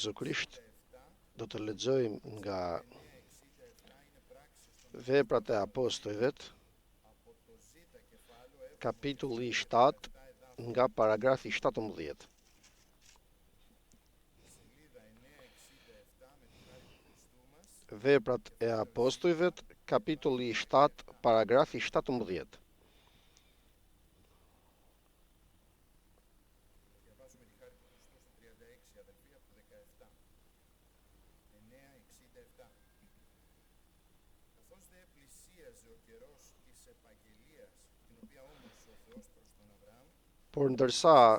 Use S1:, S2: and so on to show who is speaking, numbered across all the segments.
S1: Zotërisht do të lexojmë nga Veprat e Apostujve, kapitulli 7, nga paragrafi 17. Veprat e Apostujve, kapitulli 7, paragrafi 17. Por ndërsa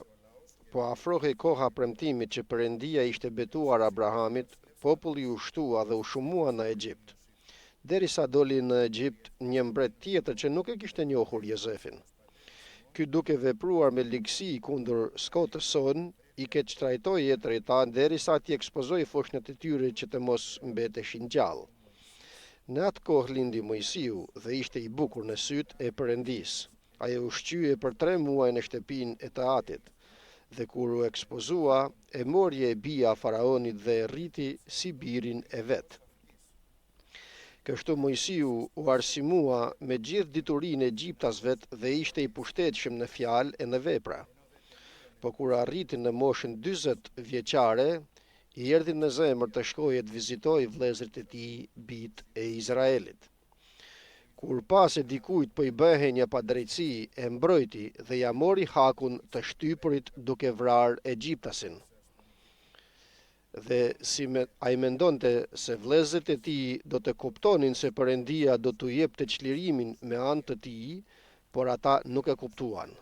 S1: po afrohej koha premtimit që Perëndia ishte betuar Abrahamit, populli u shtua dhe u shumua në Egjipt, derisa doli në Egjipt një mbret tjetër që nuk e kishte njohur Jozefin. Ky duke vepruar me ligësi kundër skotës son, i keq trajtoi jetër e ta derisa t'i ekspozoi foshnjat e tyre që të mos mbeteshin gjallë. Në atë kohë lindi Mojsiu dhe ishte i bukur në sytë e Perëndisë. Ai u shqye për 3 muaj në shtëpinë e të atit, dhe kur u ekspozua, e mori e bija faraonit dhe e rriti si birin e vet. Kështu Mojsiu u arsimua me gjithë diturinë e egjiptasvet dhe ishte i pushtetshëm në fjalë e në vepra. Po kur arriti në moshën 40 vjeçare, i erdhi në zemër të shkojë të vizitojë vëllezërit e tij, bijtë e Izraelit. Kur pas e dikujt po i bëhej një padrejtësi, e mbrojti dhe ja mori hakun të shtypurit duke vrarë egjiptasin. Dhe ai mendonte se vëllezërit e tij do të kuptonin se Perëndia do t'u jepte çlirimin me anë të tij, por ata nuk e kuptuan.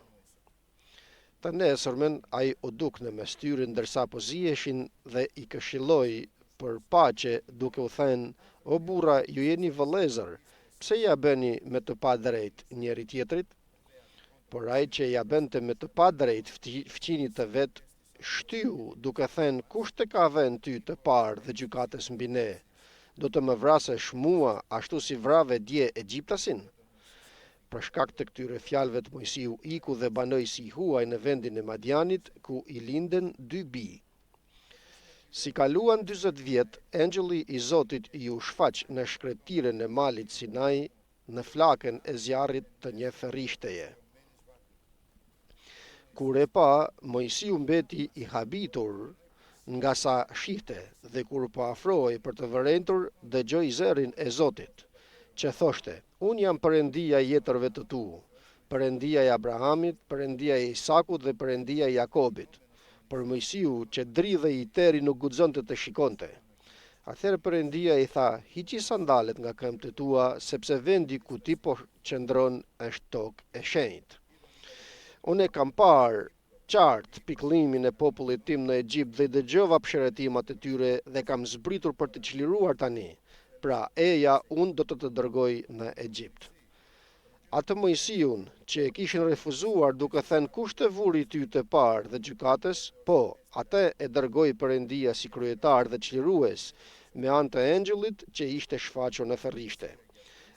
S1: Të nesërmen ai u duk në mes tyre ndërsa po ziheshin dhe i këshilloi për paqe duke u thënë: "O burra, ju jeni vëllezër, pse ja bëni me të padrejt njëri tjetrit?" Por ai që ja bënte me të padrejt fqinit të vet, shtyu duke thënë: "Kush të ka vënë ty të parë dhe gjykatës mbi ne? Do të më vrasësh mua ashtu si vrave dje egjiptasin?" Për shkak të këtyre fjalëve të Mojsiu iku dhe banoi si huaj në vendin e Madianit, ku i linden 2 bij. Si kaluan 40 vjet, engjëlli i Zotit i u shfaq në shkretiren e malit Sinai, në flakën e zjarrit të një ferrishteje. Kur e pa, Mojsiu mbeti i habitur nga sa shihte, dhe kur po afrohej për të vërentur, dëgjoi zërin e Zotit, që thoshte: "Unë jam Perëndia e jetërve të tu, Perëndia e Abrahamit, Perëndia e Isakut dhe Perëndia e Jakobit." Por Mojsiu që dridhej i teri nuk guxonte të shikonte. Atëherë Perëndia i tha: "Hiqi sandalet nga këmbët e tua, sepse vendi ku ti po qëndron është tokë e shenjtë. Unë e kam parë qartë pikëllimin e popullit tim në Egjipt dhe dëgjova pëshëretimat e tyre dhe kam zbritur për të çliruar tani. Pra eja, unë do të dërgoj në Egjipt." Atë Mojsiun që e kishin refuzuar duke thënë: "Kush të vuri ty të parë dhe gjykatës?" Po, atë e dërgoi Perëndia si kryetar dhe çlirues me anë të engjëllit që ishte shfaqur në ferrishte.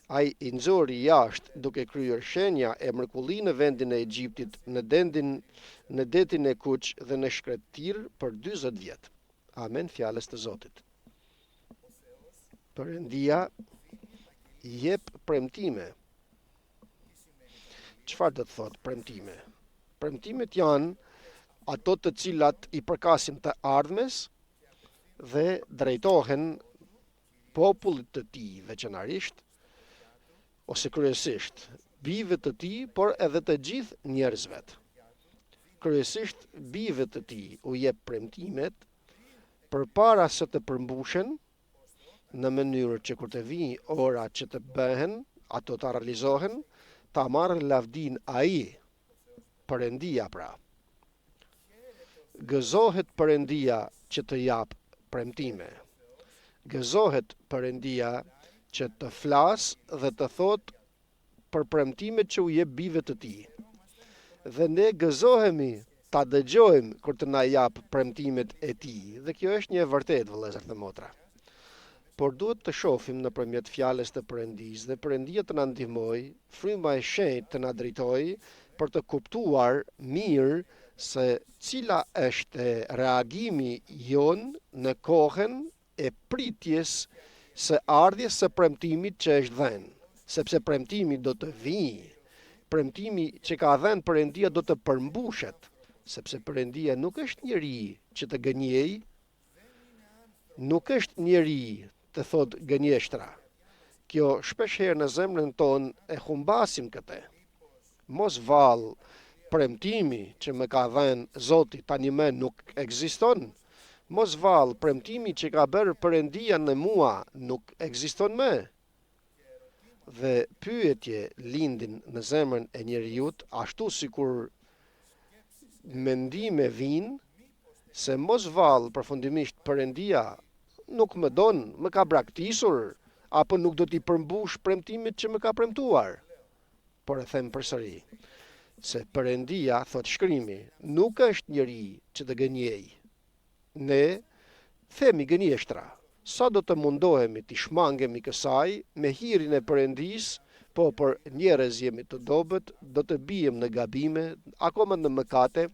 S1: Ai i nxori jashtë duke kryer shenja e mrekulli në vendin e Egjiptit, në detin e Kuq dhe në shkretir për 40 vjet. Amen, fjalës të Zotit. Perëndia i jep premtime. Çfarë do të thotë premtime? Premtimet janë ato të cilat i përkasin të ardhmes dhe drejtohen popullit të tij veçanërisht, ose kryesisht bijve të tij, por edhe të gjithë njerëzve. Kryesisht bijve të tij u jep premtimet përpara se të përmbushen, në mënyrë që kur të vijë ora që të bëhen, ato të realizohen, ta marrë lavdin ai, Perëndia pra. Gëzohet Perëndia që të jap premtime. Gëzohet Perëndia që të flas dhe të thot për premtimet që u jep bijve të tij. Dhe ne gëzohemi ta dëgjojmë kur të na jap premtimet e tij, dhe kjo është një e vërtetë, vëllezër dhe motra. Por duhet të shohim nëpërmjet fjalës të Perëndisë dhe Perëndia të na ndihmojë, fryma e shenjtë të na drejtojë për të kuptuar mirë se cila është reagimi jon në kohën e pritjes së ardhjes së premtimit që është dhënë, sepse premtimi do të vijë, premtimi që ka dhënë Perëndia do të përmbushet, sepse Perëndia nuk është njeri që të gënjej, nuk është njeri të thot gënjeshtra. Kjo shpesh herë në zemrën tonë e humbasim këtë. Mos vallë premtimi që më ka dhënë Zoti tani më nuk ekziston. Mos vallë premtimi që ka bërë Perëndia në mua nuk ekziston më. Dhe pyetje lindin në zemrën e njeriut, ashtu sikur mendime vinë se mos vallë përfundimisht Perëndia nuk më don, më ka braktisur, apo nuk do t'i përmbush premtimit që më ka premtuar. Por e them përsëri, se Perëndia, thot shkrimi, nuk është njeri që të gënjej. Ne themi gënjeshtra. Sa do të mundohemi t'i shmangemi kësaj me hirin e Perëndis, po për njerëz jemi të dobët, do të bijem në gabime, akoma në mëkate,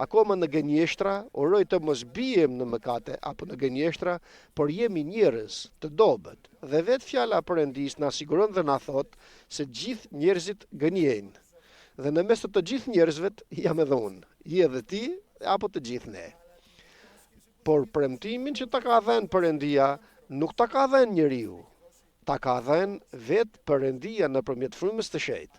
S1: akoma në gënjeshtra, uroj të mos bijem në mëkate apo në gënjeshtra, por jemi njerëz të dobët. Dhe vetë fjala e Perëndis na siguron dhe na thot se gjithë njerëzit gënjejnë. Dhe në mes të gjithë njerëzve jam edhe unë, je edhe ti apo të gjithë ne. Por premtimin që ta ka dhënë Perëndia nuk ta ka dhënë njeriu. Ta ka dhënë vetë Perëndia nëpërmjet frymës të shenjtë.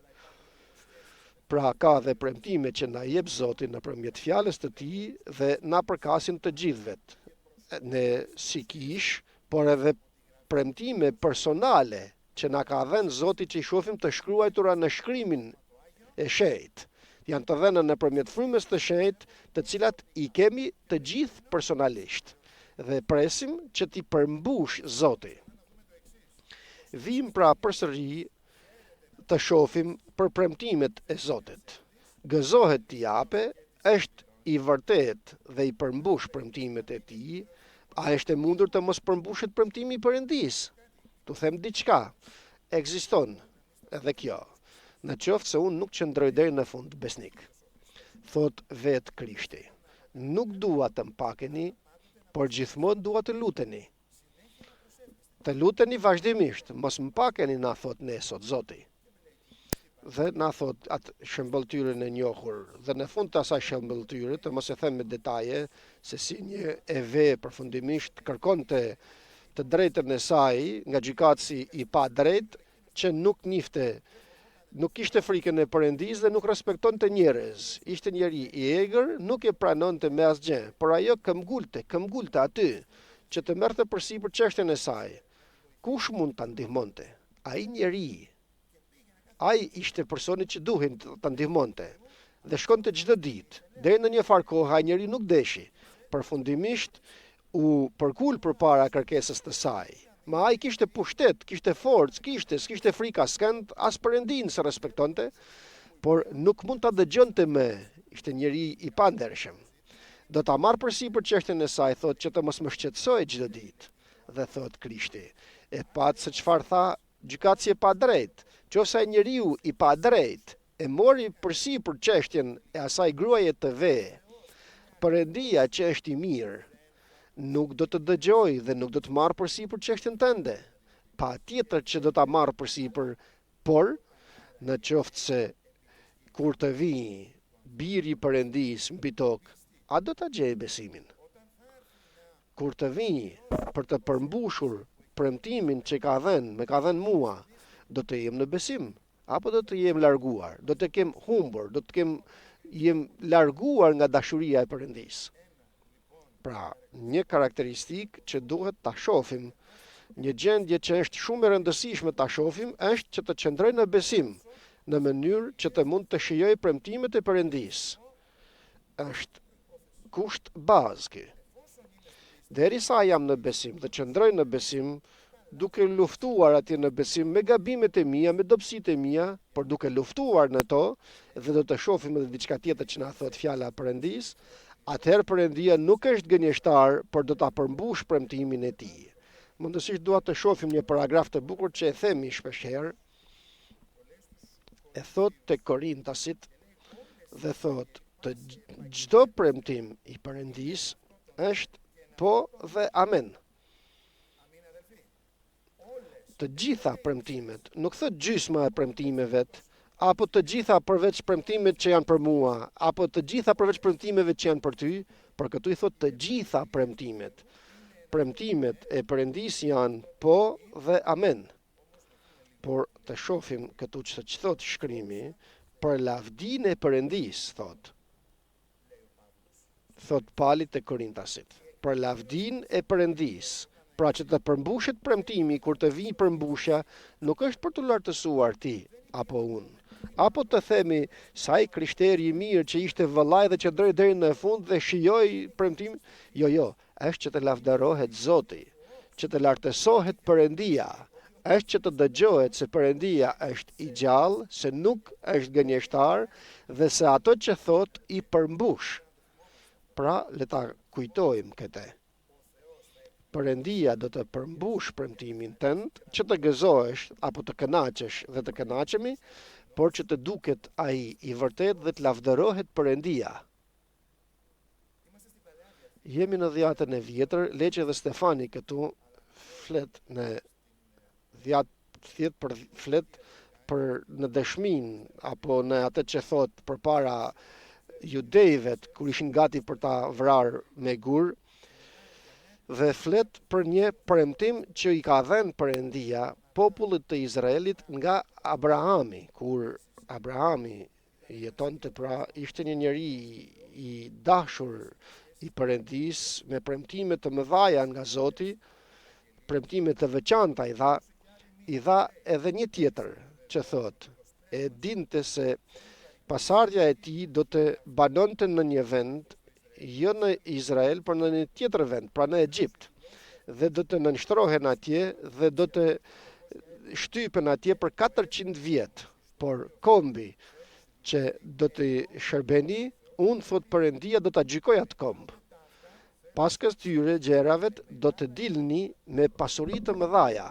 S1: Pra ka dhe premtime që na jep Zoti nëpërmjet fjalës të Tij dhe na përkasin të gjithëve. Ne si kish, por edhe premtime personale që na ka dhënë Zoti që i shohim të shkruara në shkrimin e shenjtë. Janë të dhëna nëpërmjet frymës të shenjtë, të cilat i kemi të gjithë personalisht dhe presim që t'i përmbush Zoti. Vim pra përsëri të shohim për premtimet e Zotit. Gëzohet t'i jape, është i vërtet dhe i përmbush premtimet e Tij, a është e mundur të mos përmbushet premtimi i Perëndis? Tu them diçka, ekziston edhe kjo. Në qoftë se unë nuk qëndroj deri në fund besnik. Thot vetë Krishti, nuk dua të mpakeni, por gjithmonë dua të luteni. Të luteni vazhdimisht, mos mpakeni, na thot ne sot Zoti. Dhe na thot atë shëmbëltyrën e njohur, dhe në fund të asaj shëmbëltyre, të mos e them me detaje, se si një eve përfundimisht kërkonte të drejtën e saj nga gjykatësi i pa drejt, që nuk kishte frikën e Perëndis dhe nuk respektonte njerëz. Ishte njeri i egër, nuk e pranonte me asgjë, por ajo këmbgulte aty, që të merrte përsipër çështjen e saj. Kush mund ta ndihmonte? Ai njeri. Ai ishte personi që duhen ta ndihmonte. Dhe shkonte çdo ditë. Deri në një farë kohë ai njeri nuk deshi. Përfundimisht u përkul përpara kërkesës të saj. Ma ai kishte pushtet, kishte forcë, s'kishte frikë askënd, as Perëndin se respektonte, por nuk mund ta dëgjonte më. Ishte njeri i pandershëm. Do ta marr përsipër çështjen e saj, thotë që të mos më shqetësoj çdo ditë. Dhe thot Krishti, e pat se çfarë tha gjykatësi e pa drejt. Qofse ai njeriu i pa drejt e mori përsipër çështjen e asaj gruaje të ve, Perëndia që është i mirë, nuk do të dëgjoj dhe nuk do të marrë përsipër çështjen tënde. Patjetër që do ta marrë përsipër, por në qoftë se kur të vijë biri i Perëndis mbi tokë, a do ta gjej besimin? Kur të vijë për të përmbushur premtimin që më ka dhënë mua, do të jem në besim apo do të jem larguar? Do të kem humbur, jem larguar nga dashuria e Perëndis. Pra, një karakteristikë që duhet ta shohim, një gjendje që është shumë e rëndësishme ta shohim, është që të qëndroj në besim, në mënyrë që të mund të shijoj premtimet e Perëndis. Është kusht bazë ky. Derisa jam në besim dhe qëndroj në besim, duke luftuar atje në besim me gabimet e mia, me dobësitë e mia, por duke luftuar në to, dhe do të shohim edhe diçka tjetër që na thot fjala e Perëndis, atëherë Perëndia nuk është gënjeshtar, por do ta përmbush premtimin e Tij. Mundësisht dua të shohim një paragraf të bukur që e themi shpeshherë. E thot te Korintasit dhe thot: Të çdo premtim i Perëndis është po dhe amen. Të gjitha premtimet, nuk thot gjysma e premtimeve, apo të gjitha përveç premtimet që janë për mua, apo të gjitha përveç premtimeve që janë për ty, për këtu i thot të gjitha premtimet. Premtimet e Perëndis janë po dhe amen. Por të shohim këtu që thot shkrimi, për lavdin e Perëndis, thot Pali te Korintasit, për lavdin e Perëndis. Pra që të përmbushet premtimi, kur të vi përmbushja, nuk është për të lartësuar ti, apo unë. Apo të themi, sa i krishteri i mirë që ishte vëllai dhe që drejt deri në fund dhe shijoi premtimin. Jo, është që të lavdarohet Zoti, që të lartësohet Perëndia, është që të dëgjohet se Perëndia është i gjallë, se nuk është gënjeshtar dhe se ato që thot i përmbush. Pra, le ta kujtojmë këtë. Perëndia do të përmbush premtimin tënd, që të gëzohesh apo të kënaqesh dhe të kënaqemi, por që të duket ai i vërtet dhe të lavdërohet Perëndia. Jemi në dhjetën e vjetër, Leqe dhe Stefani këtu flet në flet për në dëshmin apo në atë që thot përpara judejve kur ishin gati për ta vrarë me gur, dhe flet për një premtim që i ka dhënë Perëndia popullit të Izraelit nga Abrahami, kur Abrahami jetonte, pra ishte një njeri i dashur i Perëndis me premtime të mëdha nga Zoti, premtime të veçanta i dha edhe një tjetër që thot, e dinte se pasardhja e tij do të banonte në një vend, jo në Izrael, por në një tjetër vend, pra në Egjipt, dhe do të nënshtrohen atje dhe do të shtypen atje për 400 vjet, por kombi që do të shërbeni, unë thot Perëndia do ta gjykoj atë komb. Pas këtyre gjërave do të dilni me pasuri të mëdha.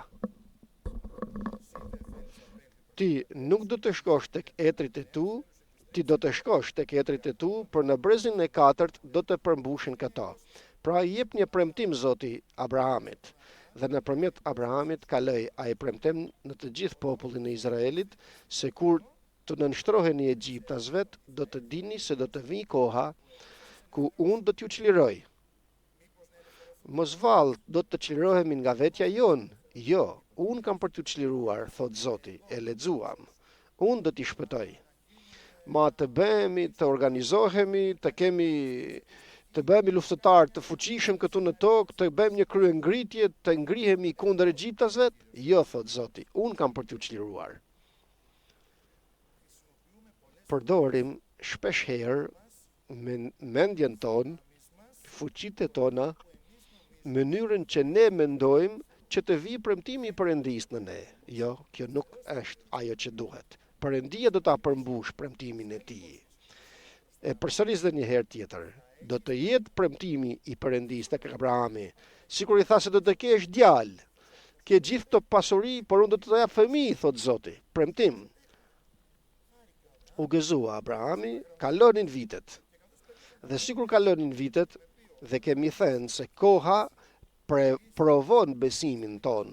S1: Ti nuk do të shkosh tek etrit e tu, ti do të shkosh tek etrit e tu, për në brezin e 4 do të përmbushin këto. Pra i jep një premtim Zoti Abrahamit, dhe nëpërmjet Abrahamit kaloi ai premtim në të gjithë popullin e Izraelit, se kur të nënshtroheni egjiptasve, do të dini se do të vijë koha ku unë do t'ju çliroj. Mos vallë do të çlirohemi nga vetja jonë. Jo, unë kam për t'ju çliruar, thot Zoti, e lexuam. Unë do t'i shpëtoj. Ma të bëhemi, të organizohemi, të bëhemi luftëtar të fuqishëm këtu në tokë, të bëjmë një kryengritje, të ngrihemi kundër egjiptasve? Jo, thot Zoti, unë kam për t'ju çliruar. Përdorim shpesh herë me mendjen tonë, fuqitë tona, mënyrën që ne mendojmë që të vi premtimi i Perëndis në ne. Jo, kjo nuk është ajo që duhet. Perëndia do ta përmbush premtimin e tij. E përsëris edhe një herë tjetër, do të jetë premtimi i Perëndis tek Abrahami, sikur i tha se do të kesh djalë, ke gjithë të pasuri, por unë do të jap fëmijë, thot Zoti. Premtim. U gëzua Abrahami, kalonin vitet. Dhe sikur kalonin vitet, dhe kemi thënë se koha provon besimin ton.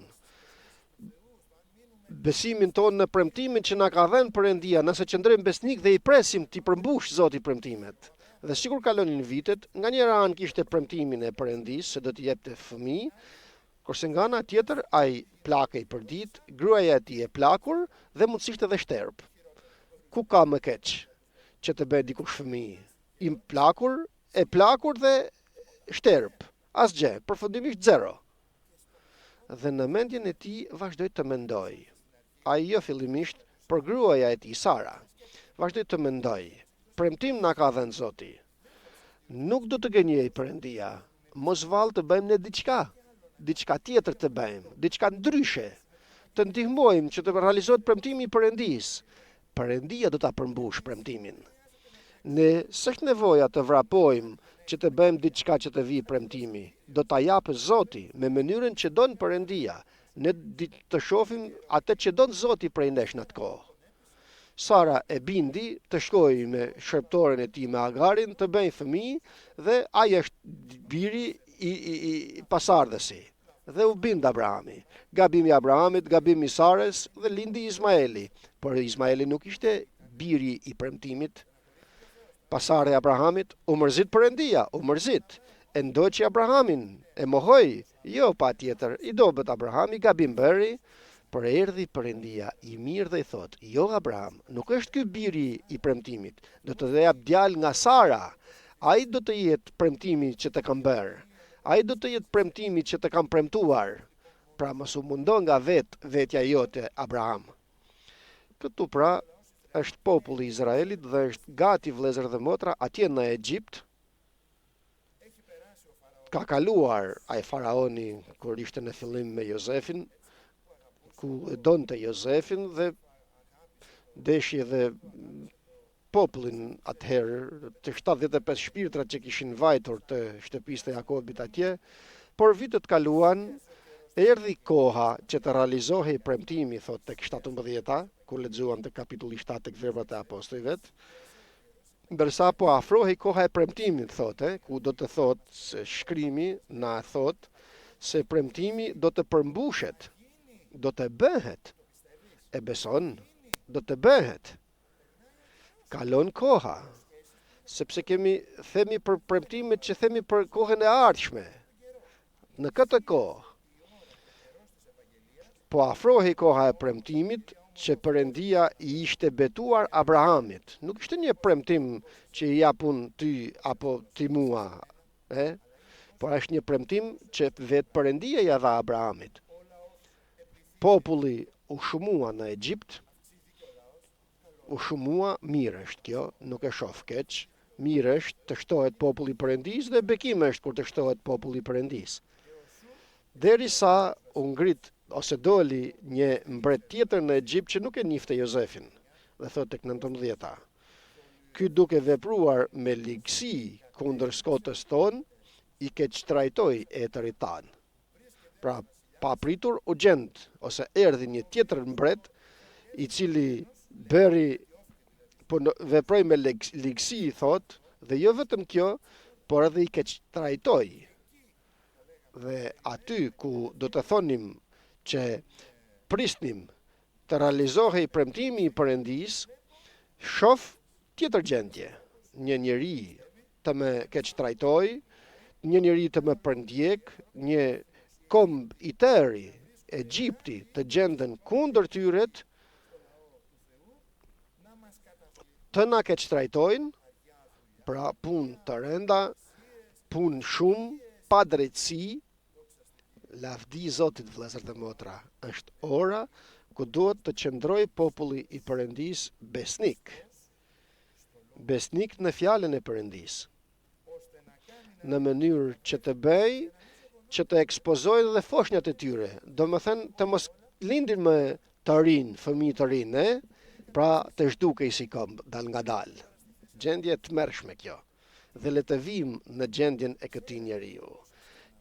S1: Besimin ton në premtimin që na ka dhënë Perëndia, nëse qëndrojmë besnik dhe i presim t'i përmbush Zoti premtimet. Dhe sikur kalonin vitet, nga njëra anë kishte premtimin e Perëndis se do t'i jepte fëmijë, kurse nga ana tjetër ai plakej për ditë, gruaja e tij e plakur dhe mundësisht edhe shterp. Ku ka më keq që të bëj dikush fëmijë? I plakur, e plakur dhe shterp. Asgjë, përfundimisht zero. Dhe në mendjen e tij vazhdoi të mendoj. Ai jo fillimisht, por gruaja e tij Sara vazhdoi të mendoj. Premtim na ka dhënë Zoti. Nuk do të gënjej Perëndia. Mos vallë të bëjmë ne diçka tjetër të bëjmë, diçka ndryshe. Të ndihmojmë që të realizohet premtimi i Perëndis. Perëndia do ta përmbush premtimin. Ne s'është nevoja të vrapojmë që të bëjmë diçka që të vijë premtimi. Do ta japë Zoti me mënyrën që don Perëndia. Ne të shohim atë që don Zoti prej nesh në atë kohë. Sara e bindi të shkojë me shërptoren e tij me Agarin të bëjnë fëmijë dhe ai është biri i pasardhësi. Dhe u bind Abrahami. Gabimi i Abrahamit, gabimi i Sarës dhe lindi Ismaeli. Por Ismaeli nuk ishte biri i premtimit. Pasardhja e Abrahamit u mërzit Perëndia, u mërzit. E ndoqi Abrahamin, e mohoi. Jo, patjetër, i dobët Abrahami, gabim bëri. Por erdhi Perëndia i mirë dhe i thot: "Jo Abraham, nuk është ky biri i premtimit. Do të jap djalë nga Sara. Ai do të jetë premtimi që të kam bërë. Ai do të jetë premtimi që të kam premtuar. Pra mos u mundon nga vetja jote, Abraham." Këtu pra është populli i Izraelit dhe është gati, vëllezër dhe motra, atje në Egjipt. Ka kaluar ai faraoni kur ishte në fillim me Jozefin, ku e donte Jozefin dhe deshi edhe popullin atëherë të 75 shpirtrat që kishin vajtur të shtëpisë të Jakobit atje, por vitet kaluan, erdhi koha që të realizohej premtimi, thot tek 17, kur lexuam te kapitulli 7 tek Veprat e Apostujve, ndërsa po afrohej koha e premtimit, thotë, ku do të thotë se shkrimi na thot se premtimi do të përmbushet, do të bëhet. E beson, do të bëhet. Kalon koha, sepse themi për premtimet që themi për kohën e ardhshme. Në këtë kohë, po afrohej koha e premtimit që Perëndia i ishte betuar Abrahamit. Nuk ishte një premtim që i japun ty apo ti mua, por është një premtim që vetë Perëndia ja dha Abrahamit. Populli u shumua në Egjipt, u shumua, mirë është kjo, nuk e shoh keq, mirë është të shtohet populli i Perëndisë dhe bekim është kur të shtohet populli i Perëndisë. Derisa u ngrit ose doli një mbret tjetër në Egjipt që nuk e njifte Jozefin, dhe thot tek 19. Ky duke vepruar me ligësi kundër skotës ton, i keq trajtoi etërit tan. Pra, papritur u gjend ose erdhi një tjetër mbret i cili bëri po veproi me ligësi, thot, dhe jo vetëm kjo, por edhe i keq trajtoi. Dhe aty ku do të thonim që prisnim të realizohej premtimi i Perëndisë, shoh tjetër gjendje. Një njeri të më keq trajtoi, një njeri të më përndjek, një komb i tëri, Egjipti, të gjenden kundër tyret, të na keq trajtojnë, pra punë të rënda, punë shumë, pa drejtësi. Lavdi Zotit, vëllezër dhe motra, është ora ku duhet të qëndrojë populli i Perëndisë besnik. Besnik në fjalën e Perëndisë. Në mënyrë që të bëj, që të ekspozojnë dhe foshnjat e tyre. Domethënë të mos lindin më të rinë, fëmijë të rinë, pra të zhdukej si këmbë dal nga dal. Gjendje të mërshme kjo. Dhe le të vim në gjendjen e këtij njeriu.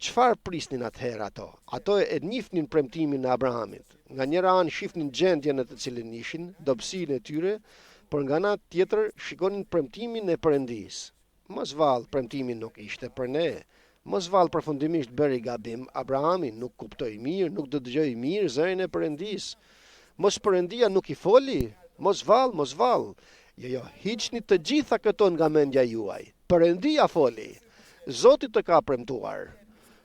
S1: Çfarë prisnin atëherë ato? Ato e njihnin premtimin e Abrahamit. Nga njëra anë shifnin gjendjen në të cilën ishin, dobësinë e tyre, por nga ana tjetër shikonin premtimin e Perëndisë. Mos vallë, premtimi nuk ishte për ne. Mos vallë, përfundimisht bëri gabim. Abrahami nuk kuptoi mirë, nuk dëgjoi mirë zërin e Perëndisë. Mos Perëndia nuk i foli. Mos vallë. Jo, hiqni të gjitha këto nga mendja juaj. Perëndia foli. Zoti të ka premtuar.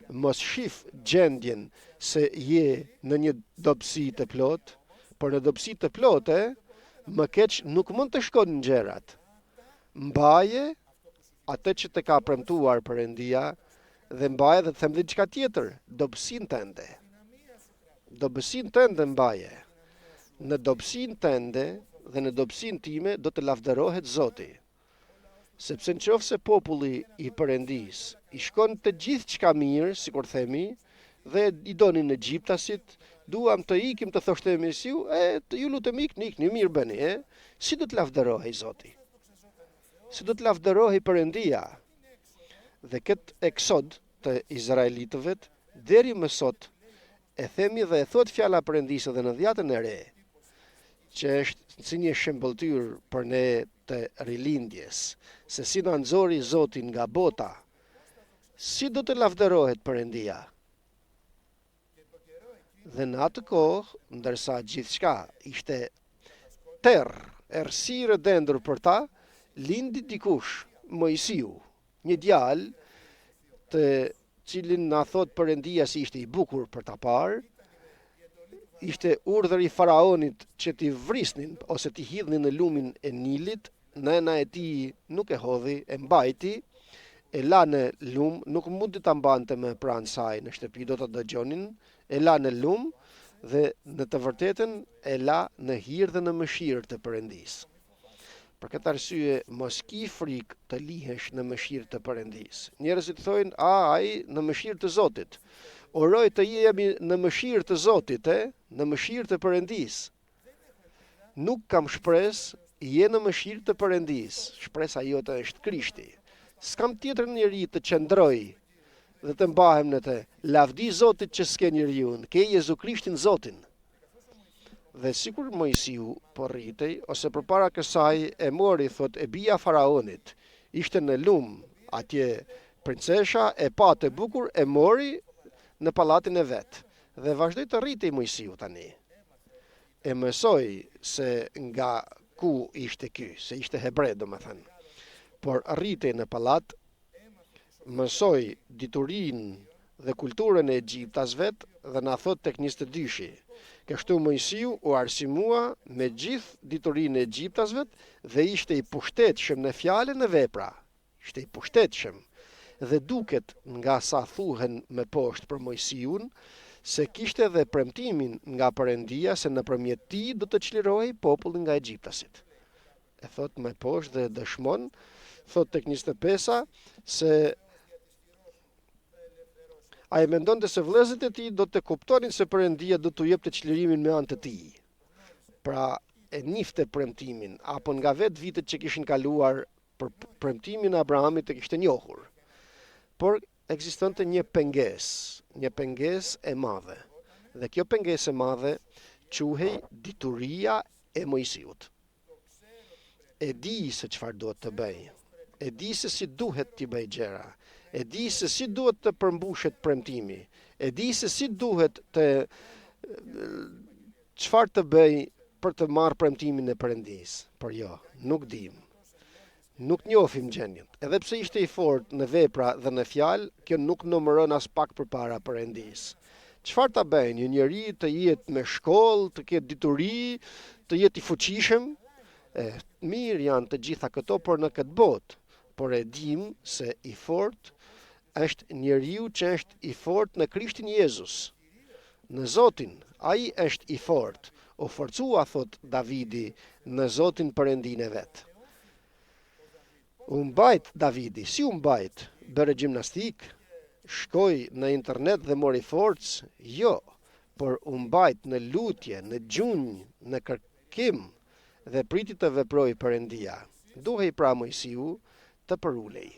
S1: Mos shif gjendjen se je në një dobësi të plot, por në dobësi të plotë, më keq nuk mund të shkojnë gjërat. Mbaje atë që të ka premtuar Perëndia dhe mbaje dhe të them diçka tjetër, dobësinë tënde. Dobësinë tënde mbaje. Në dobësinë tënde dhe në dobësinë time do të lavdërohet Zoti. Sepse nëse populli i Perëndisë i shkon të gjithë çka mirë, sikur themi, dhe i donin egjiptasit, duam të ikim të thoshte Mesiu, ju lutem ikni, mirë bëni, si do të lavdërohej Zoti? Si do të lavdërohej Perëndia? Dhe këtë eksod të izraelitëve deri më sot e themi dhe e thot fjala Perëndisë edhe në Dhjetën e Re, që është si një shembulltyr për ne të rilindjes, se si na nxori Zoti nga bota, si do të lavdërohet Perëndia. Dhe në atë kohë, ndërsa gjithçka ishte terrë, errësirë e dendur për ta, lindi dikush, Mojsiu, një djalë të cilin na thot Perëndia se ishte i bukur për ta parë, ishte urdhër i faraonit që t'i vrisnin ose t'i hidhnin në lumin e Nilit, nëna e tij nuk e hodhi, e mbajti, e la në lum, nuk mundi ta mbante më pranë saj në shtëpi, do ta dëgjonin, e la në lum dhe në të vërtetën e la në hir dhe në mëshirë të Perëndisë. Për këtë arsye, mos ki frikë të lihesh në mëshirë të Perëndisë. Njerëzit thojnë, ai në mëshirë të Zotit. Uroj të jemi në mëshirë të Zotit, në mëshirë të Perëndisë. Nuk kam shpresë, je në mëshirë të Perëndisë. Shpresa jote është Krishti. S'kam tjetër njeri të qëndroj dhe të mbahem në të. Lavdi Zotit që s'ke njeriu, ke Jezu Krishtin Zotin. Dhe sikur Mojsiu po rritej, ose përpara kësaj e mori, thot, e bia faraonit, ishte në lum, atje princesha e pa të bukur, e mori në pallatin e vet. Dhe vazhdoi të rritej Mojsiu tani. E mësoi se nga ku ishte ky, se ishte hebre, domethënë. Por rritej në pallat, mësoi diturinë dhe kulturën e egjiptasve dhe na thot tek 22-shi. Kështu Mojsiu u arsimua me gjithë diturinë e egjiptasve dhe ishte i pushtetshëm në fjalë në vepra. Ishte i pushtetshëm dhe duket nga sa thuhen me poshtë për Mojsiun se kishte edhe premtimin nga Perëndia se nëpërmjet tij do të çlirohej populli nga egjiptasit. E thot me poshtë dhe dëshmon, thot tek 25-a se a e mendonte se vëllezërit e tij do të kuptonin se Perëndia do t'u jepte çlirimin me anë të tij. Pra e njifte premtimin, apo nga vetë vitet që kishin kaluar për premtimin e Abrahamit e kishte njohur. Por ekzistonte një pengesë e madhe. Dhe kjo pengesë e madhe quhej dituria e Mojsiut. E di se çfarë duhet të bëj. E di se si duhet t'i bëj gjëra. E di se si duhet të përmbushet premtimi. E di se si duhet të çfarë të bëj për të marrë premtimin e Perëndisë. Por jo, nuk dim. Nuk njohim gjendjen. Edhe pse ishte i fortë në vepra dhe në fjalë, kjo nuk numëron as pak përpara Perëndisë. Çfarë ta bëjnë një njeri të jetë me shkollë, të ketë dituri, të jetë i fuqishëm? Mirë janë të gjitha këto, por në këtë botë. Por e dim se i fortë është njeriu që është i fortë në Krishtin Jezus. Në Zotin, ai është i fortë. U forcua, thot Davidi, në Zotin Perëndinë e vet. U mbajt Davidi, si u mbajt? Bëre gjimnastik? Shkoi në internet dhe mori forcë? Jo, por u mbajt në lutje, në gjunjë, në kërkim dhe priti të veprojë Perëndia. Duhej pra Mojsiu të përulej,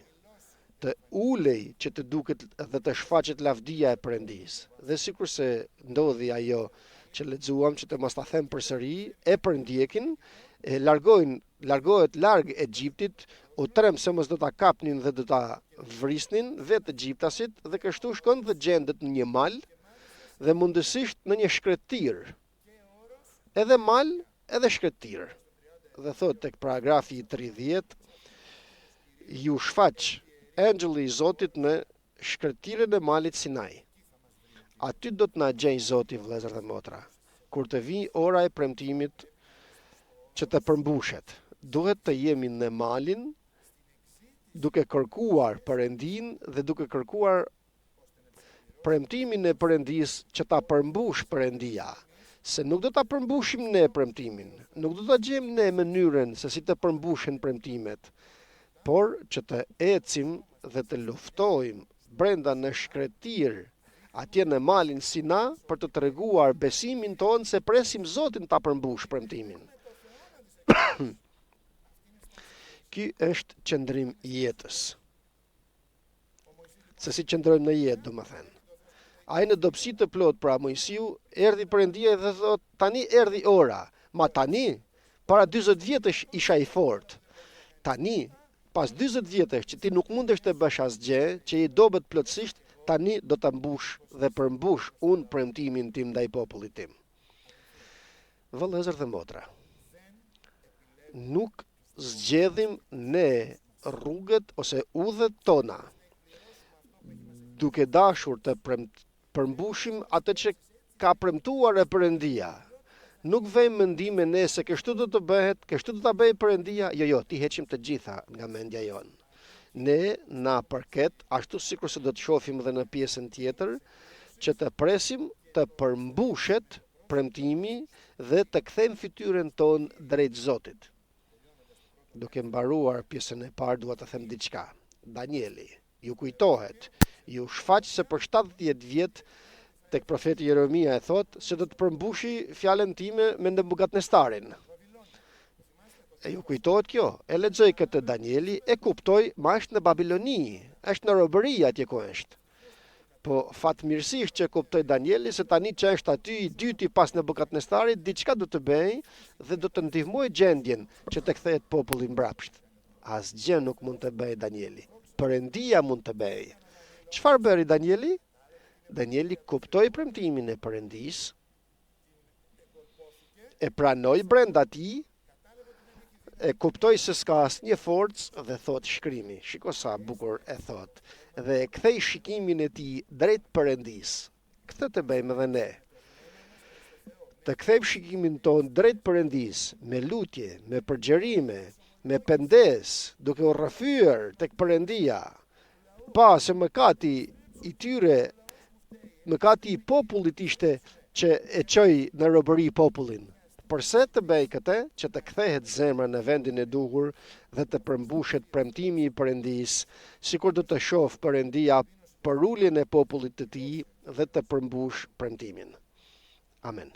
S1: të ulej që të duket dhe të shfaqet lavdia e Perëndisë. Dhe sikur se ndodhi ajo që lexuam, që të mos ta them përsëri, e përndjekin, largohet larg Egjiptit, u trem se mos do ta kapnin dhe do ta vrisnin vetë egjiptasit, dhe kështu shkon dhe gjendet në një mal dhe mundësisht në një shkretir. Edhe mal, edhe shkretir. Dhe thot tek paragrafi 30, ju shfaq engjëlli i Zotit në shkretirën e malit Sinai. Aty do të na gjej Zoti, vëllezër dhe motra, kur të vi ora e premtimit që të përmbushet. Duhet të jemi në malin, duke kërkuar Perëndin dhe duke kërkuar premtimin e Perëndisë që ta përmbush Perëndia. Se nuk do ta përmbushim ne premtimin, nuk do ta gjejmë ne mënyrën se si të përmbushen premtimet, por që të ecim dhe të luftojmë brenda në shkretir atje në malin Sina për të treguar besimin tonë se presim Zotin ta përmbush premtimin. Ky është qëndrim i jetës. Se si qëndrojmë në jetë, domethënë. Ai në dobësi të plot pra Mojsiu erdhi Perëndia dhe thot, tani erdhi ora. Ma tani, para 40 vjetësh isha i fort. Tani, pas 40 vjetësh që ti nuk mundesh të bësh asgjë, që i dobet plotësisht, tani do ta mbush dhe përmbush unë premtimin tim ndaj popullit tim. Vëllezër dhe motra, nuk zgjedhim ne rrugët ose udhët tona duke dashur të përmbushim atë që ka premtuar e Perëndia. Nuk vejmë mendime ne se kështu do të bëhet, kështu do ta bëjë Perëndia. Jo, ti heqim të gjitha nga mendja jonë. Ne na përket, ashtu sikur se do të shohim edhe në pjesën tjetër, që të presim të përmbushet premtimi dhe të kthejmë fytyrën tonë drejt Zotit. Duke mbaruar pjesën e parë, dua të them diçka. Danieli, ju kujtohet, ju shfaq se për 70 vjet tek profeti Jeremia e thot se do të përmbushi fjalën time me Nebukadnestarin. E ju kujtohet kjo? E lexoj këtë Danieli, e kuptoj, ma është në Babiloni, është në robëri atje ku është. Po fatmirësisht që kuptoj Danieli se tani që është aty i dyti pas Nebukadnestarit, diçka do të bëj dhe do të ndihmoj gjendjen që të kthehet populli mbrapsht. Asgjë nuk mund të bëj Danieli. Perëndia mund të bëj. Çfarë bëri Danieli? Danieli kuptoi premtimin e Perëndisë, e pranoi brenda tij, e kuptoi se s'ka asnjë forcë dhe thot shkrimi. Shiko sa bukur e thot. Dhe e kthei shikimin e tij drejt Perëndisë. Këtë të bëjmë edhe ne. Të kthejmë shikimin ton drejt Perëndisë, me lutje, me përgjerime, me pendes, duke u rrëfyer tek Perëndia, pa se mëkati i tyre, mëkati i popullit ishte që e çoi në robëri popullin. Përse të bëj këtë? Që të kthehet zemra në vendin e duhur dhe të përmbushet premtimi i Perëndisë, sikur do të shoh Perëndia për uljen e popullit të tij dhe të përmbush premtimin. Amen.